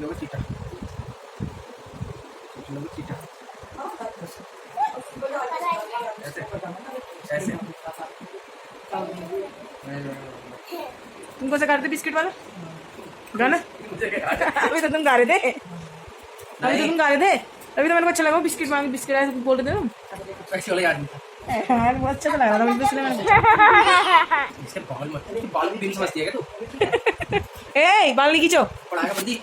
Number चीटा चीटा ऐसे ऐसे तुमको से काटते बिस्किट वाला गाना अभी तो तुम गा रहे थे अभी तो मेरे को अच्छा लगा बिस्किट मांग बिस्किट ऐसे बोल रहे थे तुम ऐसे वाला याद नहीं था हाँ बहुत अच्छा तो लगा था मुझे इसलिए मैंने इससे बाल भी बिन समझती है क्या तू ए बाल नहीं खींचो पढ़ाएगा बंदी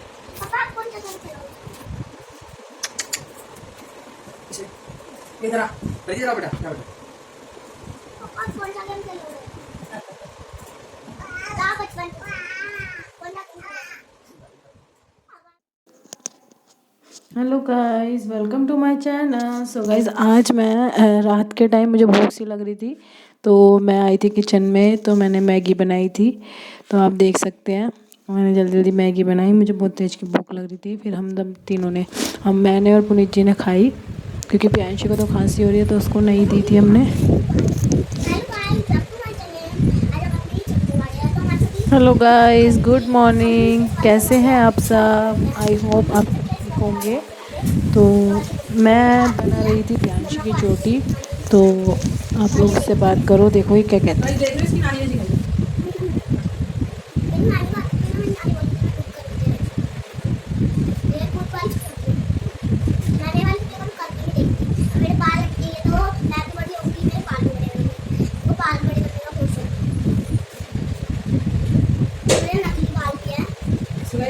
इधर आ इधर आ बेटा क्या बेटा hello guys welcome to my channel. So guys आज मैं रात के टाइम मुझे भूख सी लग रही थी तो मैं आई थी किचन में तो मैंने मैगी बनाई थी। तो आप देख सकते हैं मैंने जल्दी जल्दी मैगी बनाई, मुझे बहुत तेज़ की भूख लग रही थी। फिर हम तीनों ने मैंने और पुनीत जी ने खाई क्योंकि प्रियांशी को तो खांसी हो रही है तो उसको नहीं दी थी हमने। हेलो गाइस गुड मॉर्निंग, कैसे हैं आप सब? आई होप आप ठीक होंगे। तो मैं बना रही थी प्रियांशी की चोटी, तो आप लोग इससे बात करो, देखो ये क्या कहते हैं।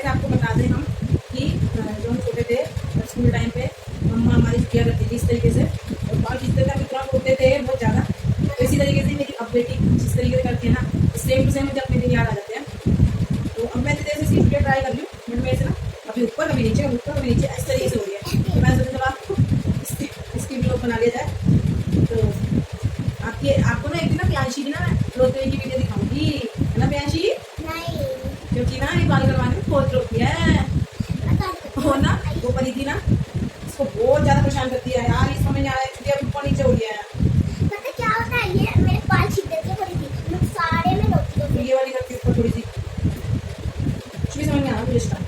आपको बता दें हम कि जो हम छोटे थे स्कूल टाइम पे मम्मा हमारी किया करती थी इस तरीके से और बाल खींचते थे, हम इतना रोते थे बहुत ज़्यादा। तो इसी तरीके से मेरी अब बेटी जिस तरीके से करती है ना, सेम टू सेम मुझे अपने दिन याद आ जाते हैं। तो अब मैं जैसे इसकी वीडियो ट्राई कर लूँ मेरे से ना, कभी ऊपर कभी नीचे कभी ऊपर कभी नीचे इस तरीके से हो रही है। तो मैं सोचा जब आपको इसकी वीडियो बना लिया जाए तो आपको ना एक दिन ना प्रियांशी की ना रोते हुए की वीडियो दिखाऊंगी, है ना प्रियांशी? क्योंकि ना ये बाल करवाने में बहुत रोती है हो ना, वो परी थी ना, इसको बहुत ज्यादा परेशान करती है यार। इस समय आ रहा है छुट्टियां ऊपर नीचे हो रही है। पता क्या होता है, ये मेरे बाल छीन देती है थोड़ी सी, मैं सारे में रोती हूँ। ये वाली करती है ऊपर थोड़ी सी, कुछ भी समझ में आ रहा मुझे इसका।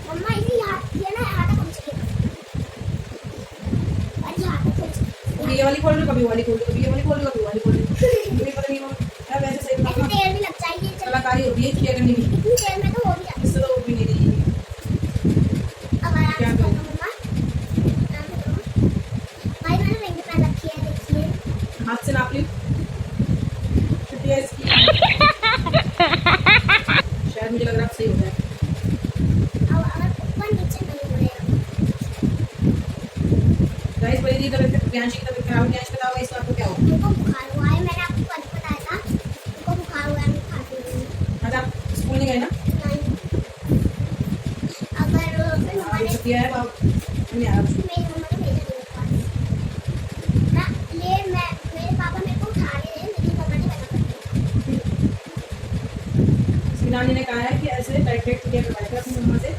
मम्मा इसे यहाँ ये ना यहाँ तक पहुँच गई और यहाँ तक पहुँच गई। ये वाली खोल लो कभी वाली खोल लो, कभी ये वाली खोल लो कभी वाली खोल लो, मुझे पता नहीं यार वैसे सही ऐसे देर भी लग जाएगी, कलाकारी होती है छुट्टियां करने की, इतनी देर में तो हो भी जाती है। इससे तो वो भी नहीं रही। अब आराम से करो मम्मा, आराम से करो। भाई मैंने रिंग पहन रखी है, देखिए हाथ से नाप ली छुट्टियां इसकी शायद मुझे लग रहा है सही हो जाए। अब अगर ऊपर नीचे नहीं हो रहे गाइस बड़ी दी तबीयत प्रियांशी की तबीयत खराब है, प्रियांशी बताओ इस बात को क्या हुआ? उनको बुखार हुआ है, मैंने आपको कल बताया था उनको बुखार हुआ है, मैं खाती हूँ आज आप स्कूल नहीं गए ना? नहीं। अगर फिर मम्मा ने छुट्टियां है बाप नहीं आ रहा स्कूल। मेरी मम्मा ने भेजा मेरे पास ना, ये मैं मेरे पापा मेरे को उठा रहे हैं लेकिन मम्मा ने मना कर दिया। इसकी नानी ने कहा है कि ऐसे डायरेक्ट छुट्टियां करवाएगा अपनी मम्मा से,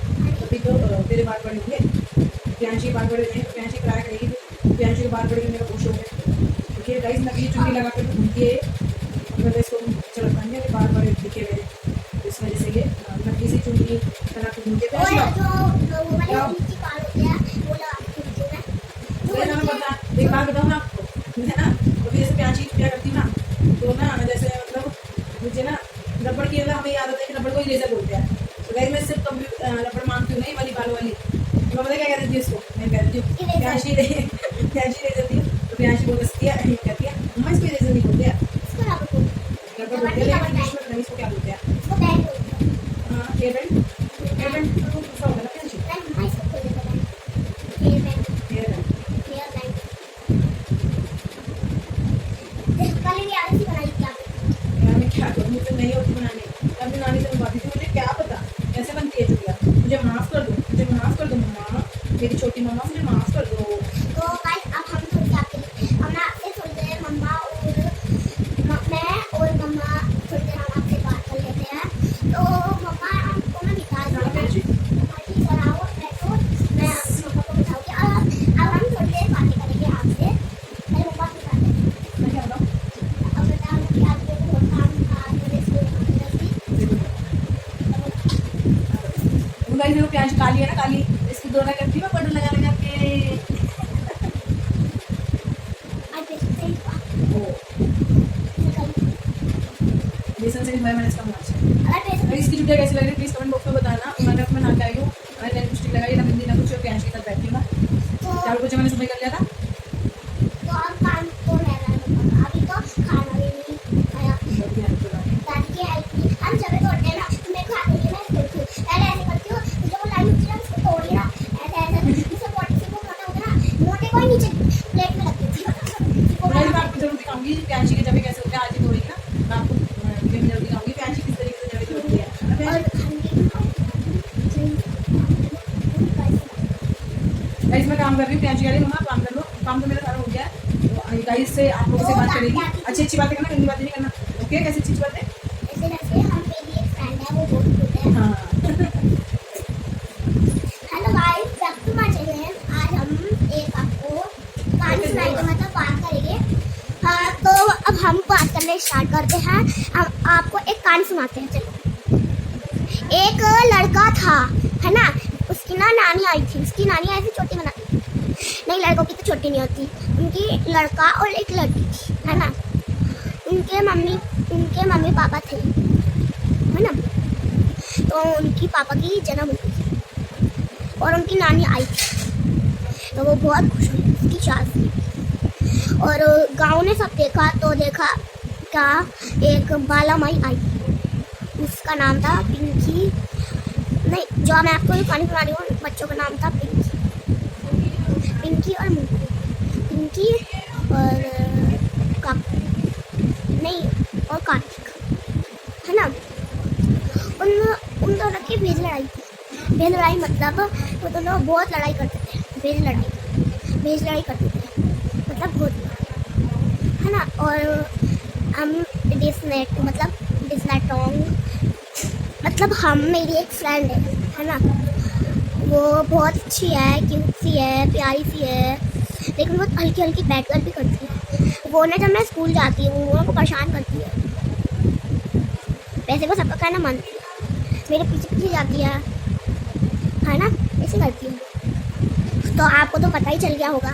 अभी तो तेरे बाल पड़े हुए प्रियांशी के बाल पड़े हुए हैं, प्रियांशी कराया करेगी, प्रियांशी के बाल पड़ेगी मेरा खुश हो गया। देखिए गाइस नकली चुन्नी लगा कर घूमती है, मतलब इसको अच्छा लगता है कि बाल बड़े दिखे मेरे, इस वजह से ये नकली सी चुन्नी लगा कर घूमती है। और जो वो वाले नीचे बाल होते हैं वो लगा के घूमती हूँ मैं। ये ना पता एक बात बताऊँ ना आपको, है ना कभी जैसे प्रियांशी छुट्टियां करती ना तो ना जैसे मतलब मुझे ना रबड़ की हमें याद आता है कि रबड़ को ही लेजर बोलते हैं। तो गाइस मैं सिर्फ कभी रबड़ मांगती हूँ नहीं वाली बाल वाली, तो पता क्या कहती है इसको, मैं कहती हूँ प्रियांशी ले जाती है तो प्रियांशी बहुत हंसती है, कहती है मम्मा इसको लेजर नहीं बोलते हैं, इसको रबड़ को रबड़ बोलते हैं लेकिन इंग्लिश में पता नहीं इसको क्या बोलते हैं। इसको बैंड बोलते हैं। हाँ हेयर बैंड तो दूसरा होगा ना प्रियांशी, नहीं मम्मा इसको खोल देते हैं hair band, hair band. Hair band. कल भी आलसी बनाई थी आपने। यार मैं क्या करूँ, मुझे नहीं होती बनाने, अपनी नानी से बनवाती थी, मुझे क्या पता कैसे बनती है चुड़िया। मुझे माफ़ कर दो मम्मा, मेरी छोटी मम्मा मुझे माफ़ कर दो। तो गाइस अब हम थोड़ी आपके लिए अब मैं आपसे थोड़ी देर मम्मा और मैं और मम्मा थोड़ी देर हम आपसे बात कर लेते हैं। तो मम्मा आपको मैं बिठा दूँ, ठीक है आओ बैठो, मैं अपनी मम्मा को बिठाऊँगी। अब हम थोड़ी देर बातें करेंगे आपसे। मेरे मम्मा की बातें मैं क्या बताऊँ, अब बता कि आपको बहुत काम था मेरे स्कूल में। गाइस देखो प्याज काली है ना, काली इसकी दोनों करती है पाउडर लगा लगा के। आज बेसन से बेसन से मैंने इसका मार्च है। अगर बेसन अगर इसकी चुटिया कैसी लग रही है प्लीज कमेंट बॉक्स में बताना। मैंने अपना नाक आई हूँ, मैंने नेल लिपस्टिक लगाई ना, बिंदी ना कुछ, और प्याज के साथ बैठी हूँ ना। चावल पोछा मैंने सुबह कर लिया था। तो अब काम तो रह रहा है, अभी तो खाना भी नहीं खाया। दादी की हेल्प की, हम जब तोड़ते हैं ना तो मेरे को आते ही मैं तोड़ती हूँ, पहले ऐसे करती हूँ, जो वो लाइन होती है उसको तोड़ी ना, ऐसे ऐसे जिससे पोटी से वो खाता होता है ना, मोटे को ही नीचे प्लेट में रख देती हूँ। मैं आपको जरूर दिखाऊंगी प्याज के जब कैसे होते हैं, आज ही तोड़ेगी ना, मैं आपको वीडियो में जरूर दिखाऊंगी प्याज किस तरीके से जब तोड़ती है। और गाइस मैं काम कर रही हूँ, प्याज कह रही मम्मा काम कर लो, काम तो मेरा सारा हो गया है। तो गाइस से आप लोगों से बात करेगी, अच्छी अच्छी बातें करना, गंदी बातें नहीं करना, ओके? कैसी अच्छी बातें? ऐसे हम मेरी एक फ्रेंड है, वो बहुत गुड है। हाँ hello guys, welcome to my channel. आज हम एक आपको कहानी सुनाएंगे, मतलब बात करेंगे। हाँ, तो अब हम बात करने स्टार्ट करते हैं। हम आपको एक कहानी सुनाते हैं। चलो, एक लड़का था, है ना, उसकी ना नानी आई थी। उसकी नानी ऐसी छोटी बनाती थी, नहीं लड़कों की तो छोटी नहीं होती, उनकी लड़का और एक लड़की थी, है ना। उनके मम्मी पापा थे, है ना। तो उनकी पापा की जन्म हुई थी और उनकी नानी आई थी, तो वो बहुत खुश हुई उसकी शादी। और गांव ने सब देखा, तो देखा क्या, एक बाला माई आई, उसका नाम था पिंकी। नहीं, जो मैं आपको ये कहानी सुना रही हूँ, बच्चों का नाम था पिंकी और मुंकी। पिंकी और और कार्तिक, है ना। उन दोनों की भेज लड़ाई थी। भेज लड़ाई मतलब वो दोनों बहुत लड़ाई करते थे। भेज लड़ाई करते थे मतलब बहुत, है ना। और हम मतलब हम, मेरी एक फ्रेंड है ना, वो बहुत अच्छी है, क्यूट सी है, प्यारी सी है, लेकिन वो हल्की हल्की बैठकर भी करती है। वो ना जब मैं स्कूल जाती हूँ वो को परेशान करती है, वैसे वो सबका कहना मानती है, मेरे पीछे पीछे जाती है ना, ऐसे करती है। तो आपको तो पता ही चल गया होगा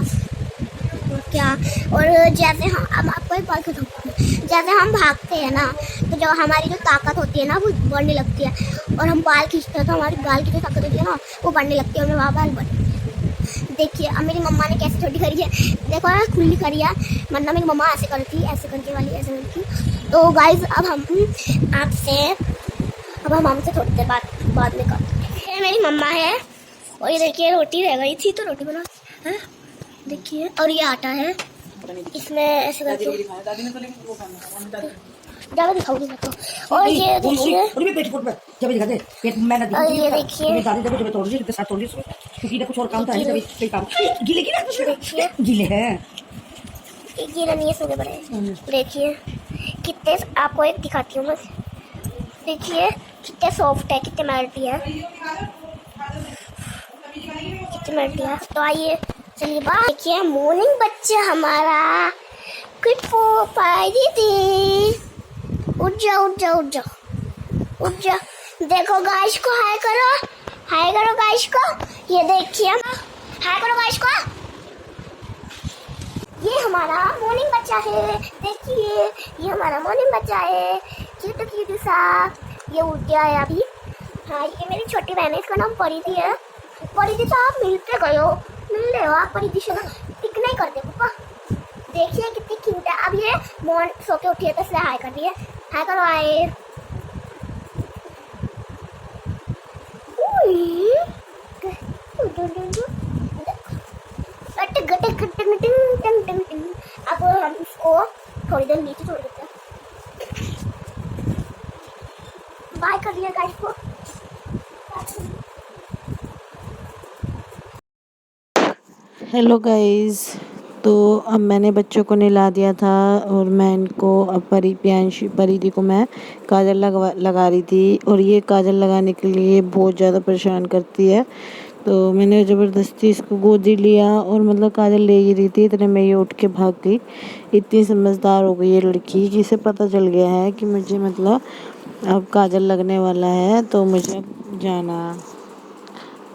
क्या। और जैसे हम आपको एक बात बताऊँ, जैसे हम भागते हैं ना, तो जो हमारी जो ताकत होती है ना वो बढ़ने लगती है, और हम बाल खींचते हैं तो हमारी गाल की जो ताकत होती है ना वो बढ़ने लगती है, और वहाँ बाल बढ़ते हैं। देखिए अब मेरी मम्मा ने कैसे छोटी करी है, देखो ना खुली करी है, वरना मेरी मम्मा ऐसे करती, ऐसे करके वाली ऐसे करती। तो गाइज अब हम हमसे थोड़ी देर बाद में करते हैं। ये मेरी मम्मा है, और ये देखिए रोटी रह गई थी तो रोटी बना है, देखिए। और ये आटा है, इसमें ऐसे करके ज़्यादा दिखाऊंगी मैं तो। और ये देखिए, और ये देखिए, कुछ और काम था, गीले हैं, गीले नहीं है, सूखे बड़े। देखिए कितने, आपको एक दिखाती हूँ मैं, देखिए कितने सॉफ्ट है, कितने मेल्टी है, कितने मेल्टी है। तो आइए चलिए बात। देखिए मॉर्निंग बच्चा हमारा, गुड फॉर पाई थी, उठ जा। देखो गाइस को हाय करो गाइस को, ये देखिए हाय करो गाइस को। ये हमारा मॉर्निंग बच्चा है, देखिए ये हमारा मॉर्निंग बच्चा है, क्यूट सा, ये उठ गया है अभी। हाँ, ये मेरी छोटी बहन है, इसका नाम परिधि है। परिधि तो आप मिल रहे हो आप परिधि से, टिक नहीं करते पापा। देखिए कितनी क्यूट है। अब ये मॉर्न सो के उठी है तो इसलिए हाय कर रही है, हाय करो हाय। अब हम इसको थोड़ी देर नीचे छोड़ देते हैं। बाय कर लिया गाइस को। हेलो गाइस, तो अब मैंने बच्चों को नहला दिया था और मैं इनको अब परिधि को मैं काजल लगा रही थी, और ये काजल लगाने के लिए बहुत ज़्यादा परेशान करती है। तो मैंने ज़बरदस्ती इसको गोदी लिया और मतलब काजल ले ही रही थी, इतने में ये उठ के भाग गई। इतनी समझदार हो गई ये लड़की कि इसे पता चल गया है कि मुझे मतलब अब काजल लगने वाला है, तो मुझे जाना।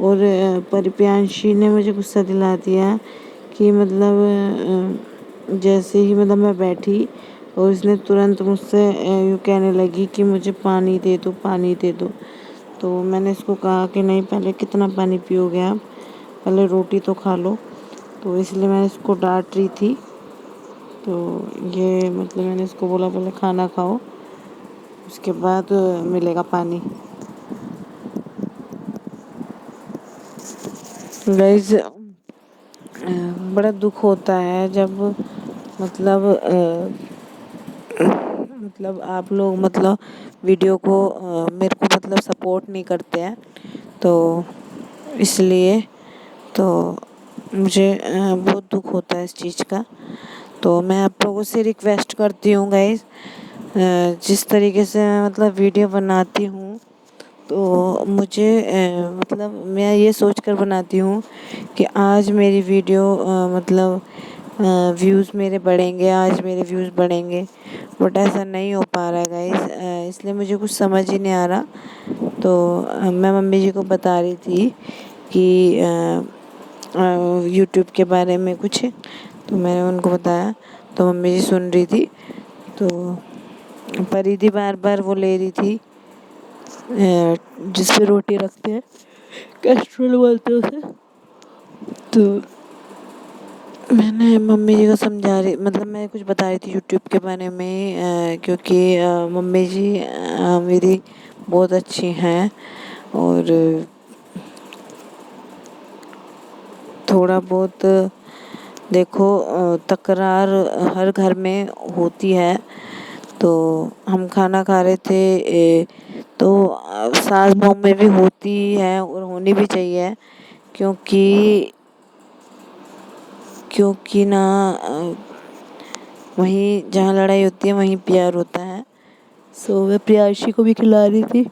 और परिप्यांशी ने मुझे गुस्सा दिला दिया कि मतलब जैसे ही मतलब मैं बैठी और उसने तुरंत मुझसे यूँ कहने लगी कि मुझे पानी दे दो, पानी दे दो। तो मैंने इसको कहा कि नहीं, पहले कितना पानी पियोगे आप, पहले रोटी तो खा लो। तो इसलिए मैं इसको डांट रही थी। तो ये मतलब मैंने इसको बोला पहले खाना खाओ, उसके बाद मिलेगा पानी। गाइस, बड़ा दुख होता है जब मतलब मतलब आप लोग मतलब वीडियो को मेरे को मतलब सपोर्ट नहीं करते हैं। तो इसलिए तो मुझे बहुत दुख होता है इस चीज़ का। तो मैं आप लोगों से रिक्वेस्ट करती हूँ गाइस, जिस तरीके से मैं मतलब वीडियो बनाती हूँ तो मुझे मतलब मैं ये सोच कर बनाती हूँ कि आज मेरी वीडियो मतलब व्यूज़ मेरे बढ़ेंगे, आज मेरे व्यूज़ बढ़ेंगे, बट ऐसा नहीं हो पा रहा है गाइस। इसलिए मुझे कुछ समझ ही नहीं आ रहा। तो मैं मम्मी जी को बता रही थी कि यूट्यूब के बारे में कुछ, तो मैंने उनको बताया तो मम्मी जी सुन रही थी। तो परिधि बार बार वो ले रही थी जिस पे रोटी रखते हैं, कैस्ट्रोल बोलते हैं उसे। तो मैंने मम्मी जी को समझा रही, मतलब मैं कुछ बता रही थी यूट्यूब के बारे में, क्योंकि मम्मी जी मेरी बहुत अच्छी हैं और थोड़ा बहुत देखो तकरार हर घर में होती है। तो हम खाना खा रहे थे, तो सास बहू में भी होती है और होनी भी चाहिए, क्योंकि क्योंकि ना वहीं जहाँ लड़ाई होती है वहीं प्यार होता है। सो मैं प्रियांशी को भी खिला रही थी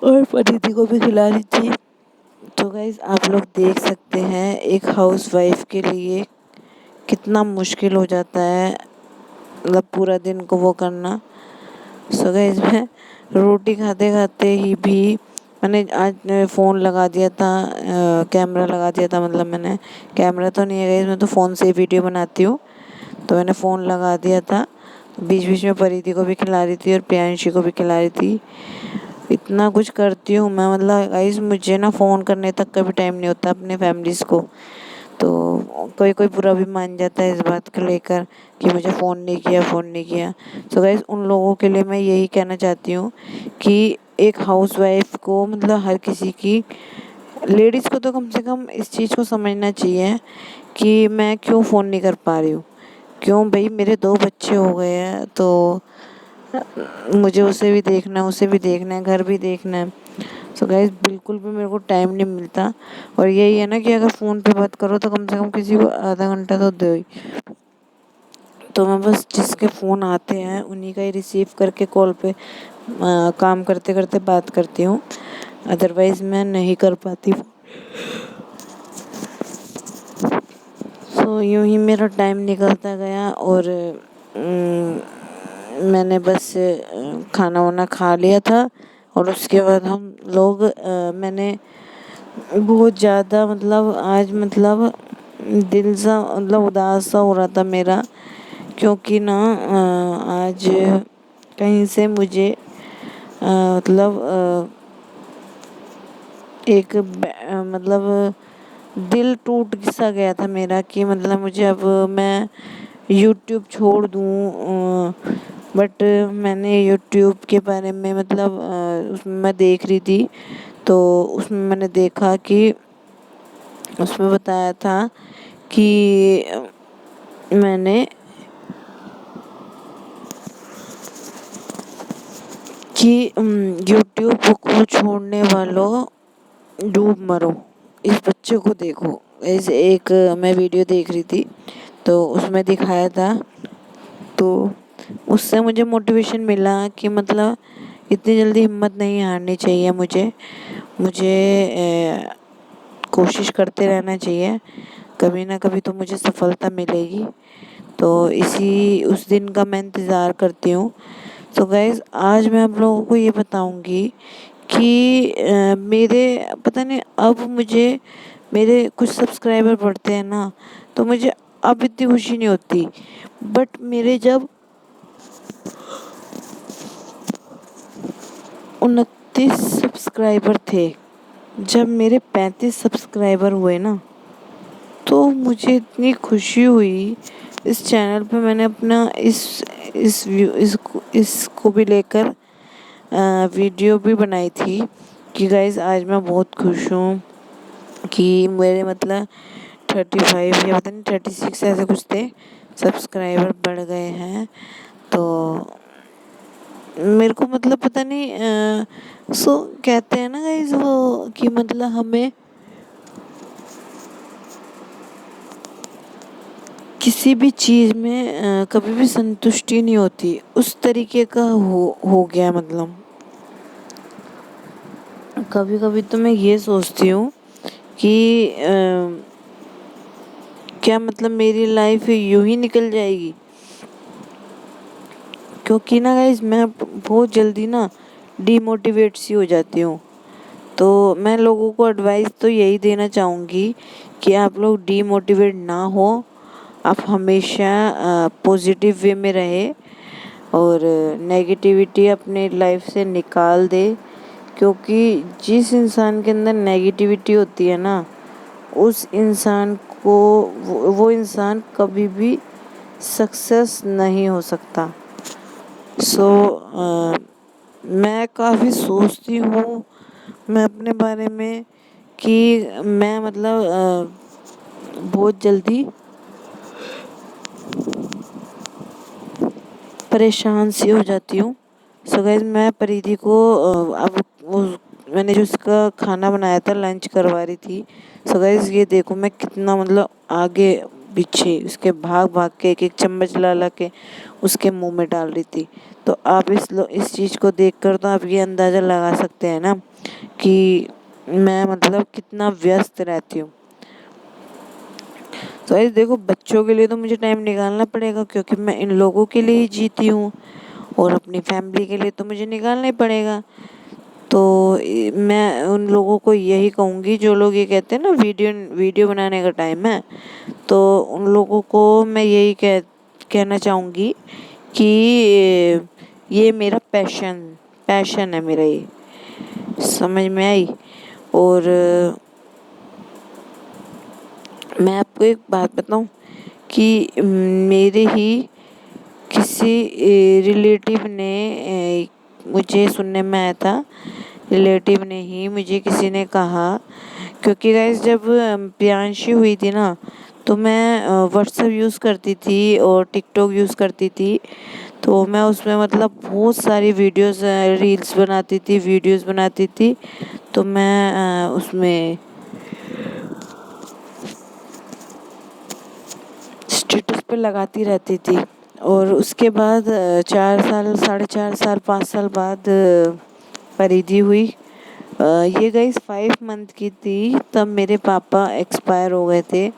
और परिधि को भी खिला रही थी। तो गाइस, आप लोग देख सकते हैं एक हाउसवाइफ के लिए कितना मुश्किल हो जाता है, मतलब पूरा दिन को वो करना। सो गाइस, मैं रोटी खाते खाते ही भी मैंने आज फ़ोन लगा दिया था, कैमरा लगा दिया था, मतलब मैंने कैमरा तो नहीं है गाइस, मैं तो फ़ोन से ही वीडियो बनाती हूँ। तो मैंने फ़ोन लगा दिया था, बीच बीच में परिधि को भी खिला रही थी और प्रियांशी को भी खिला रही थी। इतना कुछ करती हूँ मैं, मतलब गाइस मुझे ना फ़ोन करने तक का भी टाइम नहीं होता अपने फैमिलीज़ को। तो कोई कोई बुरा भी मान जाता है इस बात को लेकर कि मुझे फ़ोन नहीं किया, फ़ोन नहीं किया। सो गाइस, उन लोगों के लिए मैं यही कहना चाहती हूँ कि एक हाउसवाइफ को मतलब हर किसी की, लेडीज़ को तो कम से कम इस चीज़ को समझना चाहिए कि मैं क्यों फ़ोन नहीं कर पा रही हूँ। क्यों भाई, मेरे 2 बच्चे हो गए हैं, तो मुझे उसे भी देखना है, उसे भी देखना है, घर भी देखना है। सो गाइस, बिल्कुल भी मेरे को टाइम नहीं मिलता। और यही है ना कि अगर फ़ोन पे बात करो तो कम से कम किसी को आधा घंटा तो दो ही। तो मैं बस जिसके फ़ोन आते हैं उन्हीं का ही रिसीव करके कॉल पे काम करते करते बात करती हूँ, अदरवाइज़ मैं नहीं कर पाती। सो यूँ ही मेरा टाइम निकलता गया और मैंने बस खाना वाना खा लिया था और उसके बाद हम लोग मैंने बहुत ज़्यादा मतलब आज मतलब दिल सा मतलब उदास सा हो रहा था मेरा, क्योंकि ना आज कहीं से मुझे मतलब एक मतलब दिल टूट सा गया था मेरा कि मतलब मुझे अब मैं यूट्यूब छोड़ दूँ। बट मैंने यूट्यूब के बारे में मतलब उसमें मैं देख रही थी, तो उसमें मैंने देखा कि उसमें बताया था कि मैंने कि यूट्यूब को छोड़ने वालों डूब मरो, इस बच्चे को देखो। ऐसे एक मैं वीडियो देख रही थी तो उसमें दिखाया था, तो उससे मुझे मोटिवेशन मिला कि मतलब इतनी जल्दी हिम्मत नहीं हारनी चाहिए, मुझे कोशिश करते रहना चाहिए, कभी ना कभी तो मुझे सफलता मिलेगी। तो इसी उस दिन का मैं इंतज़ार करती हूँ। तो गाइज़, आज मैं आप लोगों को ये बताऊँगी कि मेरे पता नहीं अब मुझे मेरे कुछ सब्सक्राइबर बढ़ते हैं ना, तो मुझे अब इतनी खुशी नहीं होती। बट मेरे जब 29 सब्सक्राइबर थे, जब मेरे 35 सब्सक्राइबर हुए ना, तो मुझे इतनी खुशी हुई। इस चैनल पे मैंने अपना इसको भी लेकर वीडियो भी बनाई थी कि गाइस आज मैं बहुत खुश हूँ कि मेरे मतलब 35 या पता नहीं 36 ऐसे कुछ थे सब्सक्राइबर बढ़ गए हैं। तो मेरे को मतलब पता नहीं सो कहते हैं ना गाइस वो कि मतलब हमें किसी भी चीज़ में कभी भी संतुष्टि नहीं होती, उस तरीके का हो गया। मतलब कभी कभी तो मैं ये सोचती हूँ कि क्या मतलब मेरी लाइफ यूं ही निकल जाएगी, क्योंकि ना गाइस मैं बहुत जल्दी ना डीमोटिवेट सी हो जाती हूँ। तो मैं लोगों को एडवाइस तो यही देना चाहूँगी कि आप लोग डीमोटिवेट ना हो, आप हमेशा पॉजिटिव वे में रहे और नेगेटिविटी अपने लाइफ से निकाल दे। क्योंकि जिस इंसान के अंदर नेगेटिविटी होती है ना, उस इंसान को वो इंसान कभी भी सक्सेस नहीं हो सकता। सो मैं काफ़ी सोचती हूँ मैं अपने बारे में कि मैं मतलब बहुत जल्दी परेशान सी हो जाती हूँ। सो गाइस मैं परिधि को अब मैंने जो उसका खाना बनाया था लंच करवा रही थी। सो गाइस ये देखो मैं कितना मतलब आगे पीछे उसके भाग भाग के एक एक चम्मच ला ला के उसके मुंह में डाल रही थी। तो आप इस चीज़ को देखकर तो आप ये अंदाज़ा लगा सकते हैं ना कि मैं मतलब कितना व्यस्त रहती हूँ। तो गाइस देखो बच्चों के लिए तो मुझे टाइम निकालना पड़ेगा, क्योंकि मैं इन लोगों के लिए ही जीती हूँ और अपनी फैमिली के लिए तो मुझे निकालना ही पड़ेगा। तो मैं उन लोगों को यही कहूँगी जो लोग ये कहते हैं ना वीडियो बनाने का टाइम है, तो उन लोगों को मैं यही कहना चाहूँगी कि ये मेरा पैशन है मेरा, ये समझ में आई। और मैं आपको एक बात बताऊं कि मेरे ही किसी रिलेटिव ने मुझे सुनने में आया था, रिलेटिव ने ही मुझे किसी ने कहा, क्योंकि गाइस जब प्रियांशी हुई थी ना, तो मैं व्हाट्सएप यूज़ करती थी और टिकटॉक यूज़ करती थी। तो मैं उसमें मतलब बहुत सारी वीडियोस रील्स बनाती थी, वीडियोस बनाती थी। तो मैं उसमें स्टेटस पे लगाती रहती थी। और उसके बाद 4 साल 4.5 साल 5 साल बाद परिधि हुई। ये गाइस 5 मंथ की थी तब मेरे पापा एक्सपायर हो गए थे।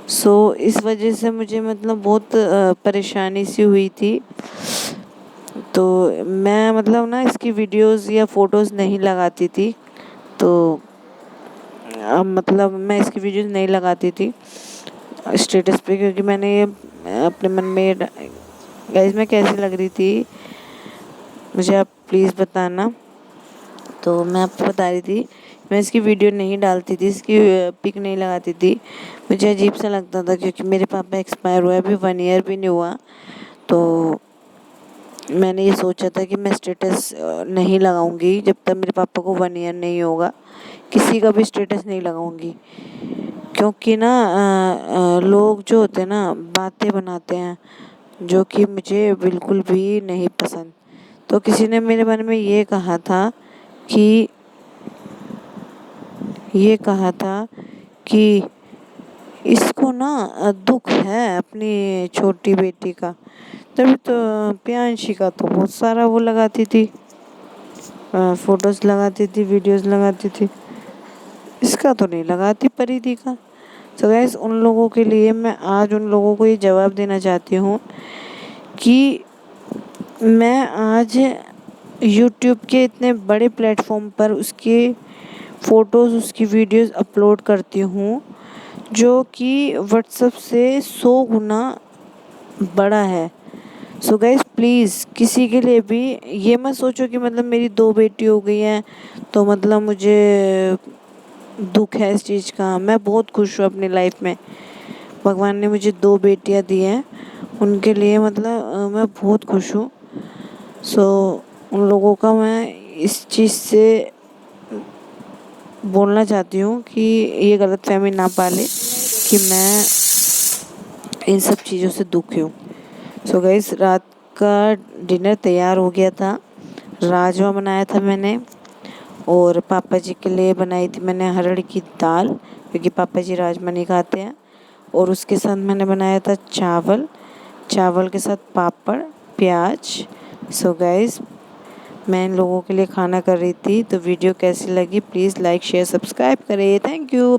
सो इस वजह से मुझे मतलब बहुत परेशानी सी हुई थी। तो मैं मतलब ना इसकी वीडियोस या फोटोज़ नहीं लगाती थी। तो अब मतलब मैं इसकी वीडियोस नहीं लगाती थी स्टेटस पे, क्योंकि मैंने ये अपने मन में गाइस मैं कैसी लग रही थी मुझे आप प्लीज़ बताना। तो मैं आपको बता रही थी मैं इसकी वीडियो नहीं डालती थी, इसकी पिक नहीं लगाती थी। मुझे अजीब सा लगता था क्योंकि मेरे पापा एक्सपायर हुआ, अभी 1 ईयर भी नहीं हुआ। तो मैंने ये सोचा था कि मैं स्टेटस नहीं लगाऊंगी जब तक मेरे पापा को 1 ईयर नहीं होगा, किसी का भी स्टेटस नहीं लगाऊंगी। क्योंकि ना लोग जो होते हैं ना बातें बनाते हैं जो कि मुझे बिल्कुल भी नहीं पसंद। तो किसी ने मेरे बारे में ये कहा था कि इसको ना दुख है अपनी छोटी बेटी का। तभी तो प्रियांशी का तो बहुत सारा वो लगाती थी, फोटोज लगाती थी, वीडियोस लगाती थी, इसका तो नहीं लगाती परिधि का। तो गाइस उन लोगों के लिए मैं आज उन लोगों को ये जवाब देना चाहती हूँ कि मैं आज यूट्यूब के इतने बड़े प्लेटफॉर्म पर उसके फ़ोटोज़, उसकी वीडियोज़ अपलोड करती हूँ जो कि व्हाट्सएप से 100 गुना बड़ा है। सो गाइस प्लीज़ किसी के लिए भी ये मत सोचो कि मतलब मेरी 2 बेटी हो गई हैं तो मतलब मुझे दुख है इस चीज़ का। मैं बहुत खुश हूँ अपनी लाइफ में। भगवान ने मुझे 2 बेटियाँ दी हैं, उनके लिए मतलब मैं बहुत खुश हूँ। सो उन लोगों का मैं इस चीज़ से बोलना चाहती हूँ कि ये गलतफ़हमी ना पाले कि मैं इन सब चीज़ों से दुखी हूँ। सो गाइस रात का डिनर तैयार हो गया था। राजमा बनाया था मैंने और पापा जी के लिए बनाई थी मैंने अरहर की दाल, क्योंकि पापा जी राजमा नहीं खाते हैं। और उसके साथ मैंने बनाया था चावल, चावल के साथ पापड़, प्याज। सो गाइस मैं इन लोगों के लिए खाना कर रही थी। तो वीडियो कैसी लगी प्लीज़ लाइक शेयर सब्सक्राइब करें। Thank you.